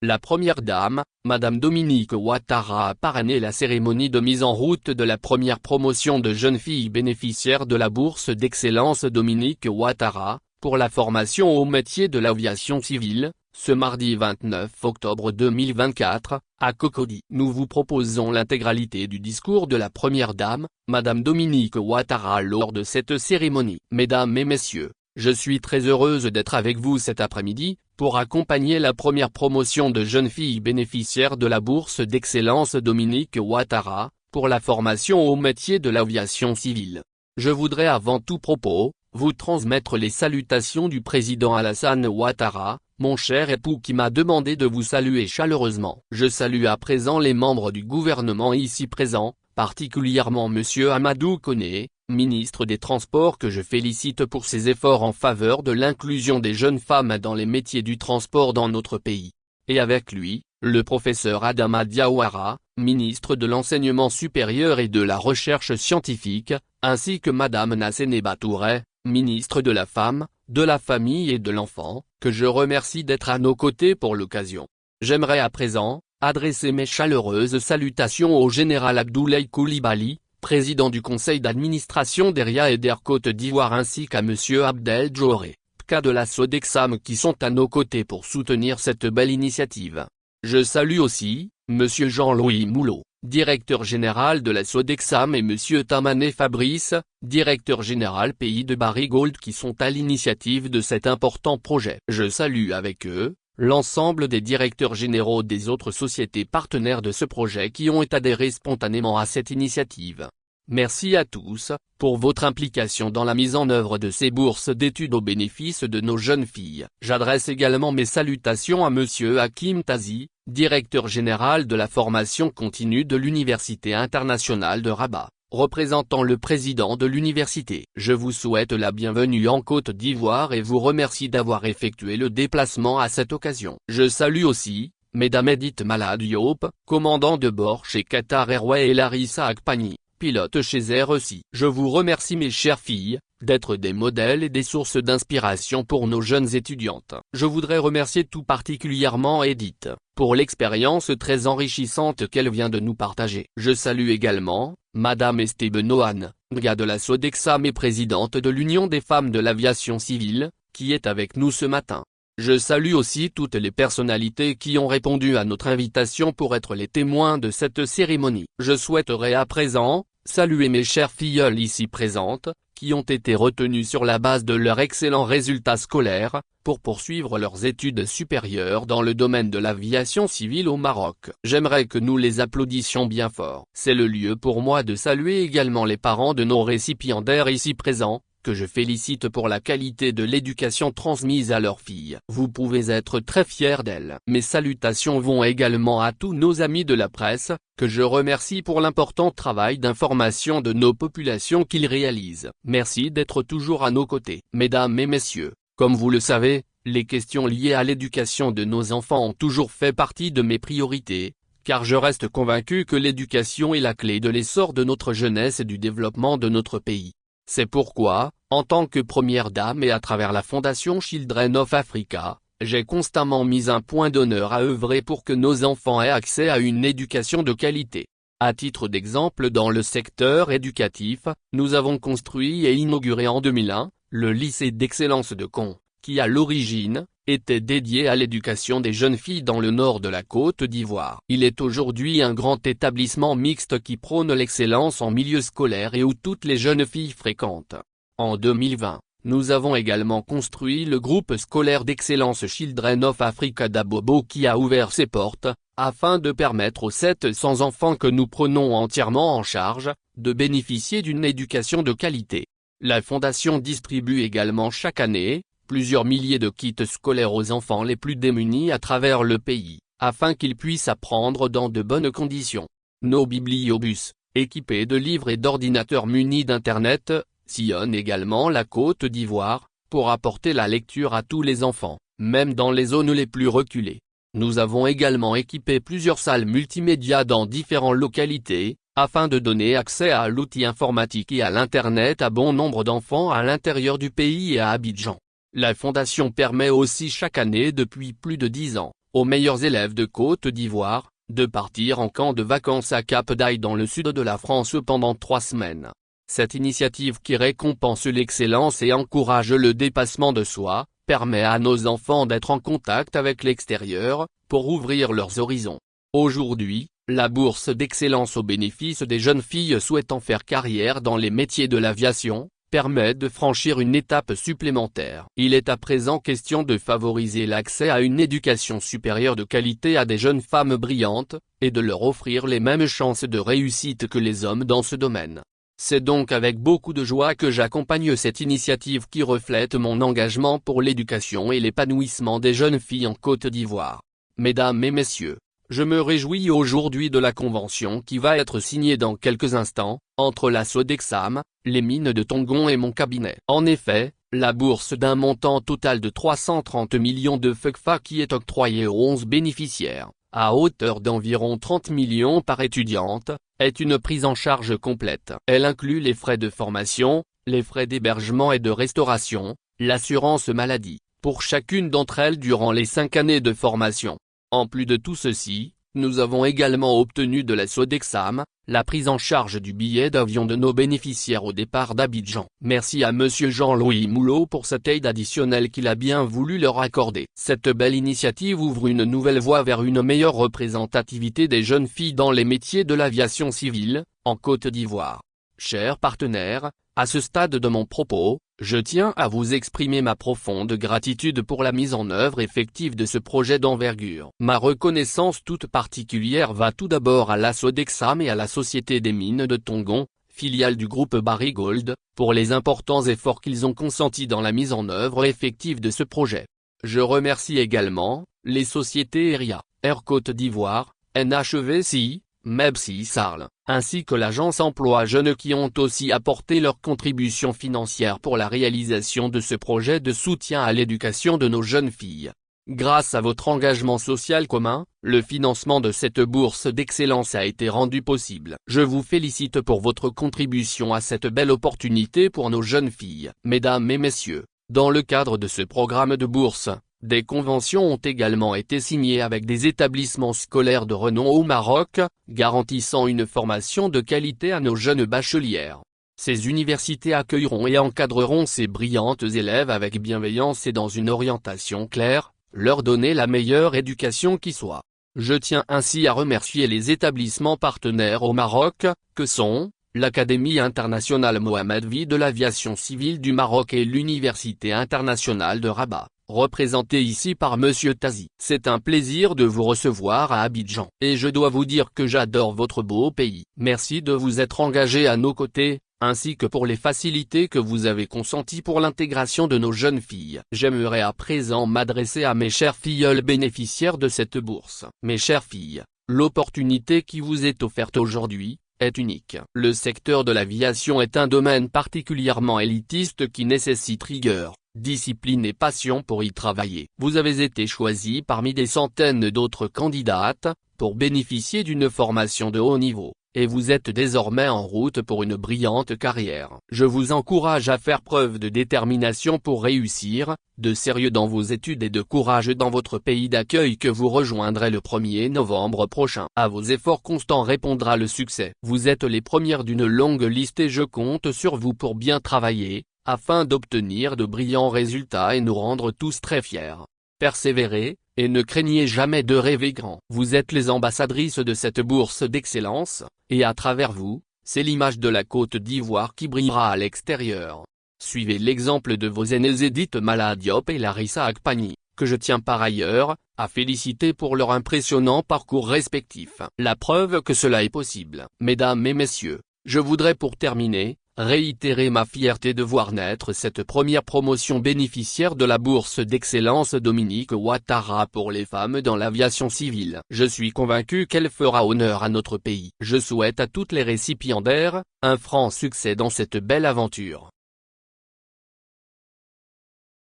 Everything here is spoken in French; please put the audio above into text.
La première dame, Madame Dominique Ouattara a parrainé la cérémonie de mise en route de la première promotion de jeunes filles bénéficiaires de la bourse d'excellence Dominique Ouattara, pour la formation au métier de l'aviation civile, ce mardi 29 octobre 2024, à Cocody. Nous vous proposons l'intégralité du discours de la première dame, Madame Dominique Ouattara lors de cette cérémonie. Mesdames et messieurs, je suis très heureuse d'être avec vous cet après-midi, pour accompagner la première promotion de jeunes filles bénéficiaires de la bourse d'excellence Dominique Ouattara, pour la formation au métier de l'aviation civile. Je voudrais avant tout propos, vous transmettre les salutations du président Alassane Ouattara, mon cher époux qui m'a demandé de vous saluer chaleureusement. Je salue à présent les membres du gouvernement ici présents, particulièrement Monsieur Amadou Koné, ministre des Transports que je félicite pour ses efforts en faveur de l'inclusion des jeunes femmes dans les métiers du transport dans notre pays. Et avec lui, le professeur Adama Diawara, ministre de l'Enseignement supérieur et de la Recherche scientifique, ainsi que Madame Nasséné Touré, ministre de la Femme, de la Famille et de l'Enfant, que je remercie d'être à nos côtés pour l'occasion. J'aimerais à présent adresser mes chaleureuses salutations au général Abdoulaye Coulibaly, président du conseil d'administration d'Air et d'Air Côte d'Ivoire ainsi qu'à Monsieur Abdel Djoré, PCA de la SODEXAM qui sont à nos côtés pour soutenir cette belle initiative. Je salue aussi, Monsieur Jean-Louis Moulot, directeur général de la SODEXAM et Monsieur Tamané Fabrice, directeur général Pays de Barigold qui sont à l'initiative de cet important projet. Je salue avec eux, l'ensemble des directeurs généraux des autres sociétés partenaires de ce projet qui ont adhéré spontanément à cette initiative. Merci à tous, pour votre implication dans la mise en œuvre de ces bourses d'études au bénéfice de nos jeunes filles. J'adresse également mes salutations à Monsieur Hakim Tazi, directeur général de la formation continue de l'Université internationale de Rabat, représentant le président de l'université. Je vous souhaite la bienvenue en Côte d'Ivoire et vous remercie d'avoir effectué le déplacement à cette occasion. Je salue aussi, Mesdames Edith Malade Diop, commandant de bord chez Qatar Airways et Larissa Akpani, pilote chez Air aussi. Je vous remercie mes chères filles, d'être des modèles et des sources d'inspiration pour nos jeunes étudiantes. Je voudrais remercier tout particulièrement Edith, pour l'expérience très enrichissante qu'elle vient de nous partager. Je salue également, Madame Estebe Nohan, PCA de la SODEXAM et présidente de l'Union des femmes de l'aviation civile, qui est avec nous ce matin. Je salue aussi toutes les personnalités qui ont répondu à notre invitation pour être les témoins de cette cérémonie. Je souhaiterais à présent saluer mes chères filleules ici présentes, qui ont été retenues sur la base de leurs excellents résultats scolaires, pour poursuivre leurs études supérieures dans le domaine de l'aviation civile au Maroc. J'aimerais que nous les applaudissions bien fort. C'est le lieu pour moi de saluer également les parents de nos récipiendaires ici présents, que je félicite pour la qualité de l'éducation transmise à leurs filles. Vous pouvez être très fiers d'elles. Mes salutations vont également à tous nos amis de la presse, que je remercie pour l'important travail d'information de nos populations qu'ils réalisent. Merci d'être toujours à nos côtés. Mesdames et messieurs, comme vous le savez, les questions liées à l'éducation de nos enfants ont toujours fait partie de mes priorités, car je reste convaincu que l'éducation est la clé de l'essor de notre jeunesse et du développement de notre pays. C'est pourquoi, en tant que première dame et à travers la fondation Children of Africa, j'ai constamment mis un point d'honneur à œuvrer pour que nos enfants aient accès à une éducation de qualité. À titre d'exemple dans le secteur éducatif, nous avons construit et inauguré en 2001, le lycée d'excellence de Caen, qui à l'origine, était dédié à l'éducation des jeunes filles dans le nord de la Côte d'Ivoire. Il est aujourd'hui un grand établissement mixte qui prône l'excellence en milieu scolaire et où toutes les jeunes filles fréquentent. En 2020, nous avons également construit le groupe scolaire d'excellence Children of Africa d'Abobo qui a ouvert ses portes, afin de permettre aux 700 enfants que nous prenons entièrement en charge, de bénéficier d'une éducation de qualité. La fondation distribue également chaque année, plusieurs milliers de kits scolaires aux enfants les plus démunis à travers le pays, afin qu'ils puissent apprendre dans de bonnes conditions. Nos bibliobus, équipés de livres et d'ordinateurs munis d'Internet, sillonnent également la Côte d'Ivoire, pour apporter la lecture à tous les enfants, même dans les zones les plus reculées. Nous avons également équipé plusieurs salles multimédia dans différentes localités, afin de donner accès à l'outil informatique et à l'Internet à bon nombre d'enfants à l'intérieur du pays et à Abidjan. La fondation permet aussi chaque année depuis plus de 10 ans, aux meilleurs élèves de Côte d'Ivoire, de partir en camp de vacances à Cap d'Aille dans le sud de la France pendant 3 semaines. Cette initiative qui récompense l'excellence et encourage le dépassement de soi, permet à nos enfants d'être en contact avec l'extérieur, pour ouvrir leurs horizons. Aujourd'hui, la bourse d'excellence au bénéfice des jeunes filles souhaitant faire carrière dans les métiers de l'aviation, permet de franchir une étape supplémentaire. Il est à présent question de favoriser l'accès à une éducation supérieure de qualité à des jeunes femmes brillantes, et de leur offrir les mêmes chances de réussite que les hommes dans ce domaine. C'est donc avec beaucoup de joie que j'accompagne cette initiative qui reflète mon engagement pour l'éducation et l'épanouissement des jeunes filles en Côte d'Ivoire. Mesdames et messieurs, je me réjouis aujourd'hui de la convention qui va être signée dans quelques instants, entre la Sodexam, les mines de Tongon et mon cabinet. En effet, la bourse d'un montant total de 330 millions de FECFA qui est octroyée aux 11 bénéficiaires, à hauteur d'environ 30 millions par étudiante, est une prise en charge complète. Elle inclut les frais de formation, les frais d'hébergement et de restauration, l'assurance maladie, pour chacune d'entre elles durant les 5 années de formation. En plus de tout ceci, nous avons également obtenu de la Sodexam, la prise en charge du billet d'avion de nos bénéficiaires au départ d'Abidjan. Merci à Monsieur Jean-Louis Moulot pour cette aide additionnelle qu'il a bien voulu leur accorder. Cette belle initiative ouvre une nouvelle voie vers une meilleure représentativité des jeunes filles dans les métiers de l'aviation civile, en Côte d'Ivoire. Chers partenaires, à ce stade de mon propos, je tiens à vous exprimer ma profonde gratitude pour la mise en œuvre effective de ce projet d'envergure. Ma reconnaissance toute particulière va tout d'abord à la Sodexam et à la Société des mines de Tongon, filiale du groupe Barrick Gold, pour les importants efforts qu'ils ont consentis dans la mise en œuvre effective de ce projet. Je remercie également les sociétés ERIA, Air Côte d'Ivoire, NHEVCI, MEBCI Sarl, ainsi que l'agence Emploi Jeunes qui ont aussi apporté leur contribution financière pour la réalisation de ce projet de soutien à l'éducation de nos jeunes filles. Grâce à votre engagement social commun, le financement de cette bourse d'excellence a été rendu possible. Je vous félicite pour votre contribution à cette belle opportunité pour nos jeunes filles. Mesdames et messieurs, dans le cadre de ce programme de bourse, des conventions ont également été signées avec des établissements scolaires de renom au Maroc, garantissant une formation de qualité à nos jeunes bachelières. Ces universités accueilleront et encadreront ces brillantes élèves avec bienveillance et dans une orientation claire, leur donner la meilleure éducation qui soit. Je tiens ainsi à remercier les établissements partenaires au Maroc, que sont l'Académie internationale Mohamed VI de l'aviation civile du Maroc et l'Université internationale de Rabat, représentée ici par Monsieur Tazi. C'est un plaisir de vous recevoir à Abidjan. Et je dois vous dire que j'adore votre beau pays. Merci de vous être engagé à nos côtés, ainsi que pour les facilités que vous avez consenties pour l'intégration de nos jeunes filles. J'aimerais à présent m'adresser à mes chères filleules bénéficiaires de cette bourse. Mes chères filles, l'opportunité qui vous est offerte aujourd'hui est unique. Le secteur de l'aviation est un domaine particulièrement élitiste qui nécessite rigueur, discipline et passion pour y travailler. Vous avez été choisi parmi des centaines d'autres candidates, pour bénéficier d'une formation de haut niveau, et vous êtes désormais en route pour une brillante carrière. Je vous encourage à faire preuve de détermination pour réussir, de sérieux dans vos études et de courage dans votre pays d'accueil que vous rejoindrez le 1er novembre prochain. À vos efforts constants répondra le succès. Vous êtes les premières d'une longue liste et je compte sur vous pour bien travailler, afin d'obtenir de brillants résultats et nous rendre tous très fiers. Persévérez, et ne craignez jamais de rêver grand. Vous êtes les ambassadrices de cette bourse d'excellence, et à travers vous, c'est l'image de la Côte d'Ivoire qui brillera à l'extérieur. Suivez l'exemple de vos aînées Edith Mala Diop et Larissa Akpani, que je tiens par ailleurs à féliciter pour leur impressionnant parcours respectif. La preuve que cela est possible. Mesdames et messieurs, je voudrais pour terminer, réitérer ma fierté de voir naître cette première promotion bénéficiaire de la bourse d'excellence Dominique Ouattara pour les femmes dans l'aviation civile. Je suis convaincu qu'elle fera honneur à notre pays. Je souhaite à toutes les récipiendaires, un franc succès dans cette belle aventure.